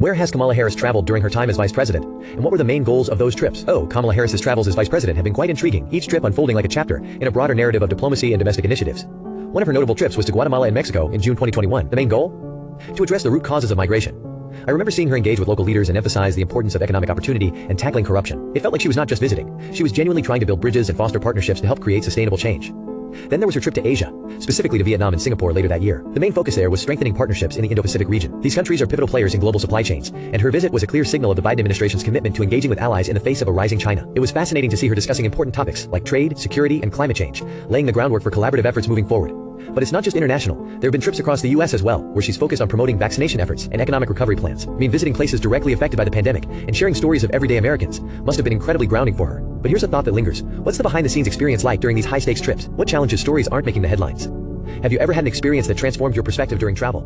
Where has Kamala Harris traveled during her time as vice president? And what were the main goals of those trips? Oh, Kamala Harris's travels as vice president have been quite intriguing, each trip unfolding like a chapter in a broader narrative of diplomacy and domestic initiatives. One of her notable trips was to Guatemala and Mexico in June 2021. The main goal? To address the root causes of migration. I remember seeing her engage with local leaders and emphasize the importance of economic opportunity and tackling corruption. It felt like she was not just visiting. She was genuinely trying to build bridges and foster partnerships to help create sustainable change. Then there was her trip to Asia, specifically to Vietnam and Singapore later that year. The main focus there was strengthening partnerships in the Indo-Pacific region. These countries are pivotal players in global supply chains, and her visit was a clear signal of the Biden administration's commitment to engaging with allies in the face of a rising China. It was fascinating to see her discussing important topics like trade, security, and climate change, laying the groundwork for collaborative efforts moving forward. But it's not just international. There have been trips across the US as well, where she's focused on promoting vaccination efforts and economic recovery plans. Visiting places directly affected by the pandemic and sharing stories of everyday Americans must have been incredibly grounding for her. But here's a thought that lingers. What's the behind-the-scenes experience like during these high-stakes trips? What challenges stories aren't making the headlines? Have you ever had an experience that transformed your perspective during travel?